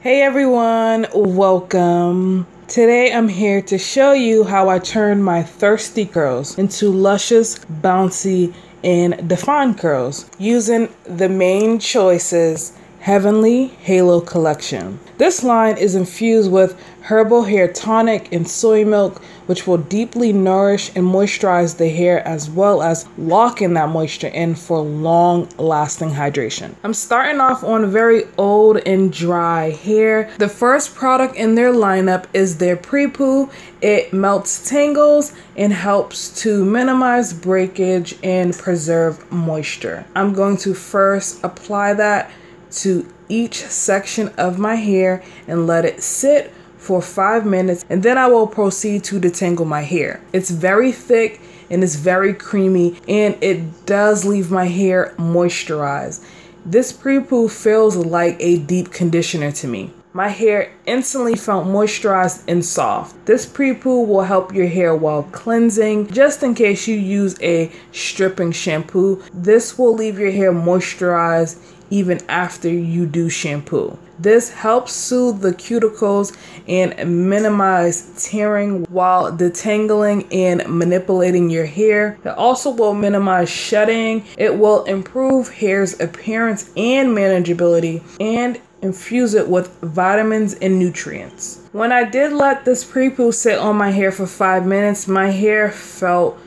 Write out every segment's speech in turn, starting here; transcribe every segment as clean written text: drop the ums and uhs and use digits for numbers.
Hey everyone, welcome. Today I'm here to show you how I turned my thirsty curls into luscious, bouncy, and defined curls using the Main Choices Heavenly Halo Collection. This line is infused with herbal hair tonic and soy milk, which will deeply nourish and moisturize the hair as well as lock in that moisture in for long-lasting hydration. I'm starting off on very old and dry hair. The first product in their lineup is their Prepoo. It melts tangles and helps to minimize breakage and preserve moisture. I'm going to first apply that to each section of my hair and let it sit for 5 minutes, and then I will proceed to detangle my hair. It's very thick and it's very creamy, and it does leave my hair moisturized. This Prepoo feels like a deep conditioner to me. My hair instantly felt moisturized and soft. This Prepoo will help your hair while cleansing. Just in case you use a stripping shampoo, this will leave your hair moisturized even after you do shampoo. This helps soothe the cuticles and minimize tearing while detangling and manipulating your hair. It also will minimize shedding. It will improve hair's appearance and manageability and infuse it with vitamins and nutrients. When I did let this Prepoo sit on my hair for 5 minutes, my hair felt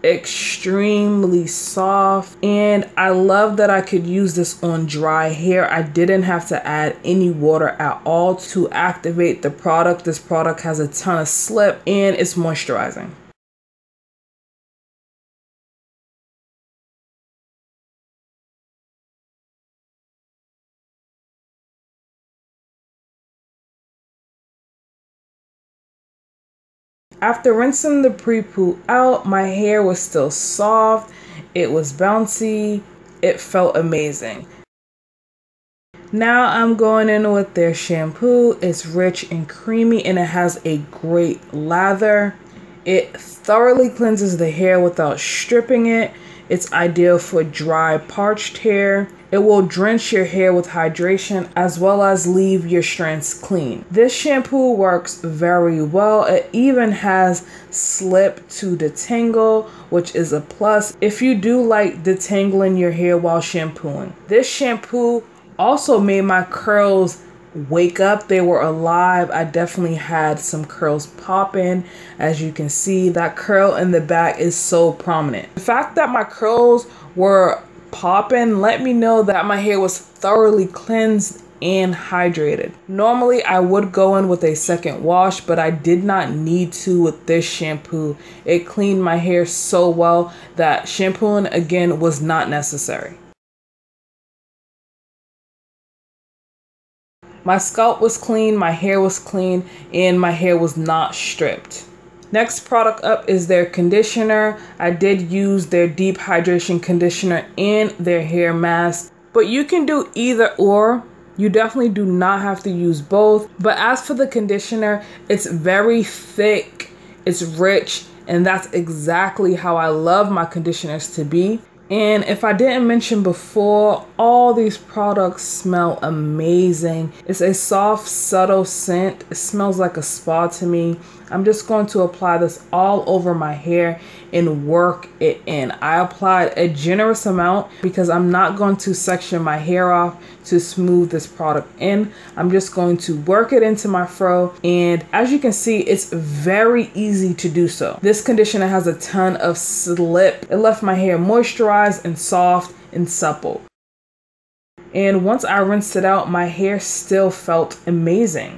extremely soft, and I love that I could use this on dry hair. I didn't have to add any water at all to activate the product. This product has a ton of slip and it's moisturizing. After rinsing the Prepoo out, my hair was still soft, it was bouncy, it felt amazing. Now I'm going in with their shampoo. It's rich and creamy and it has a great lather. It thoroughly cleanses the hair without stripping it. It's ideal for dry, parched hair. It will drench your hair with hydration as well as leave your strands clean. This shampoo works very well. It even has slip to detangle, which is a plus if you do like detangling your hair while shampooing. This shampoo also made my curls wake up. They were alive. I definitely had some curls popping. As you can see, that curl in the back is so prominent. The fact that my curls were popping let me know that my hair was thoroughly cleansed and hydrated. Normally I would go in with a second wash, but I did not need to with this shampoo. It cleaned my hair so well that shampooing again was not necessary. My scalp was clean, my hair was clean, and my hair was not stripped. Next product up is their conditioner. I did use their deep hydration conditioner and their hair mask, but you can do either or. You definitely do not have to use both. But as for the conditioner, it's very thick, it's rich, and that's exactly how I love my conditioners to be. And if I didn't mention before, all these products smell amazing. It's a soft, subtle scent. It smells like a spa to me. I'm just going to apply this all over my hair and work it in. I applied a generous amount because I'm not going to section my hair off to smooth this product in. I'm just going to work it into my fro, and as you can see, it's very easy to do so. This conditioner has a ton of slip. It left my hair moisturized and soft and supple. And once I rinsed it out, my hair still felt amazing.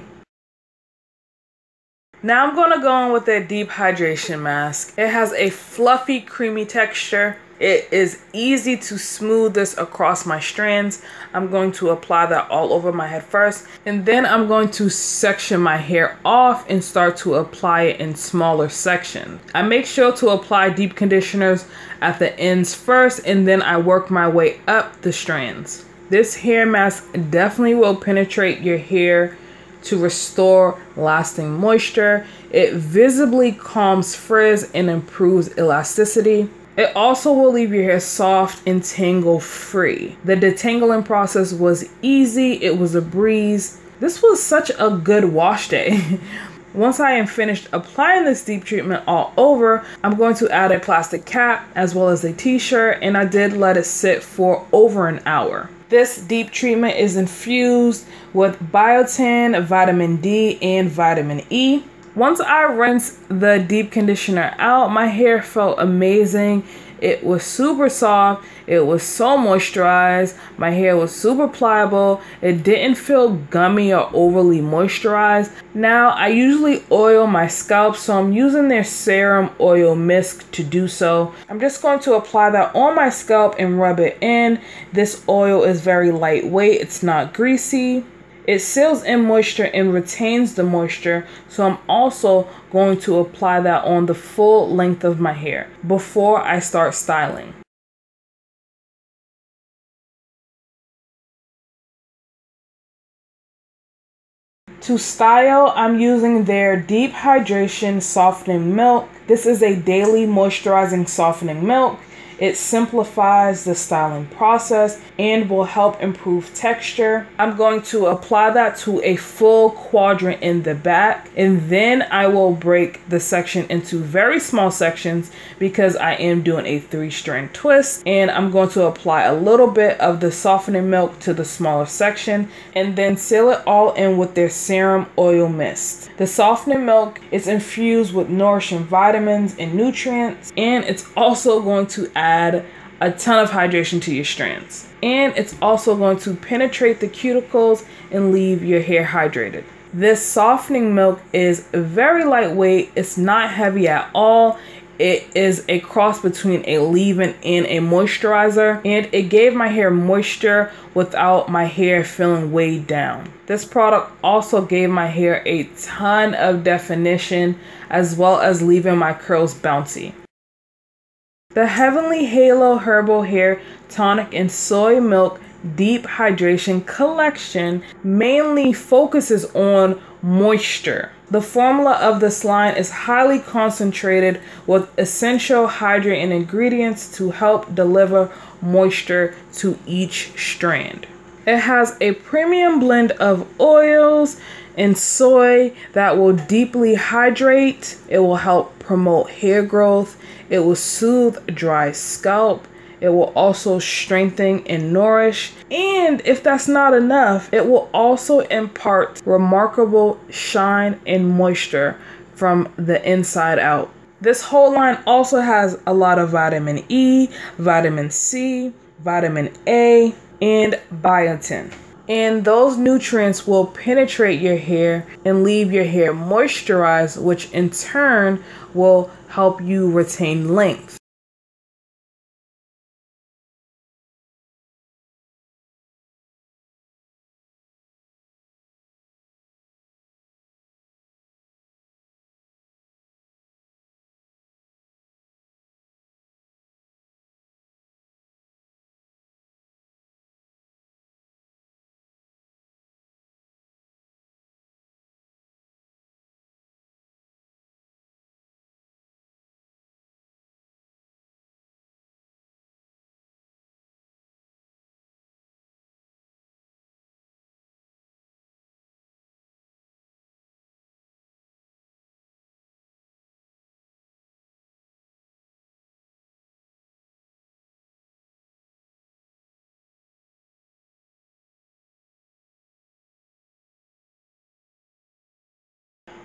Now I'm going to go in with their deep hydration mask. It has a fluffy, creamy texture. It is easy to smooth this across my strands. I'm going to apply that all over my head first, and then I'm going to section my hair off and start to apply it in smaller sections. I make sure to apply deep conditioners at the ends first, and then I work my way up the strands. This hair mask definitely will penetrate your hair to restore lasting moisture. It visibly calms frizz and improves elasticity. It also will leave your hair soft and tangle free. The detangling process was easy. It was a breeze. This was such a good wash day. Once I am finished applying this deep treatment all over, I'm going to add a plastic cap as well as a t-shirt, and I did let it sit for over an hour. This deep treatment is infused with biotin, vitamin D, and vitamin E. Once I rinsed the deep conditioner out, my hair felt amazing. It was super soft. It was so moisturized. My hair was super pliable. It didn't feel gummy or overly moisturized. Now, I usually oil my scalp, so I'm using their serum oil mist to do so. I'm just going to apply that on my scalp and rub it in. This oil is very lightweight. It's not greasy. It seals in moisture and retains the moisture, so I'm also going to apply that on the full length of my hair before I start styling. To style, I'm using their Deep Hydration Softening Milk. This is a daily moisturizing softening milk. It simplifies the styling process and will help improve texture. I'm going to apply that to a full quadrant in the back, and then I will break the section into very small sections because I am doing a 3-strand twist, and I'm going to apply a little bit of the softening milk to the smaller section and then seal it all in with their serum oil mist. The softening milk is infused with nourishing vitamins and nutrients, and it's also going to add a ton of hydration to your strands. And it's also going to penetrate the cuticles and leave your hair hydrated. This softening milk is very lightweight. It's not heavy at all. It is a cross between a leave-in and a moisturizer, and it gave my hair moisture without my hair feeling weighed down. This product also gave my hair a ton of definition as well as leaving my curls bouncy. The Heavenly Halo Herbal Hair Tonic and Soy Milk Deep Hydration Collection mainly focuses on moisture. The formula of this line is highly concentrated with essential hydrating ingredients to help deliver moisture to each strand. It has a premium blend of oils and soy that will deeply hydrate. It will help promote hair growth. It will soothe dry scalp. It will also strengthen and nourish. And if that's not enough, it will also impart remarkable shine and moisture from the inside out. This whole line also has a lot of vitamin E, vitamin C, vitamin A, and biotin. And those nutrients will penetrate your hair and leave your hair moisturized, which in turn will help you retain length.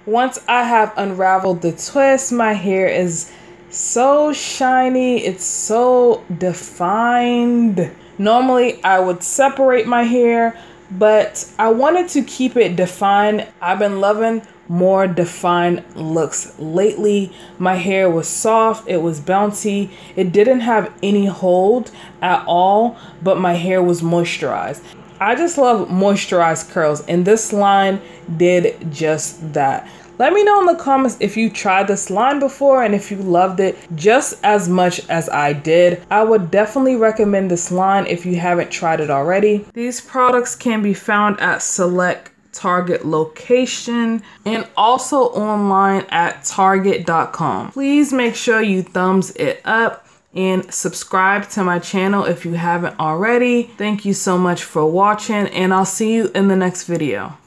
Once I have unraveled the twist, my hair is so shiny. It's so defined. Normally, I would separate my hair, but I wanted to keep it defined. I've been loving more defined looks lately. My hair was soft. It was bouncy. It didn't have any hold at all, but my hair was moisturized. I just love moisturized curls, and this line did just that. Let me know in the comments if you tried this line before and if you loved it just as much as I did. I would definitely recommend this line if you haven't tried it already. These products can be found at select Target location and also online at target.com. Please make sure you thumbs it up and subscribe to my channel if you haven't already. Thank you so much for watching, and I'll see you in the next video.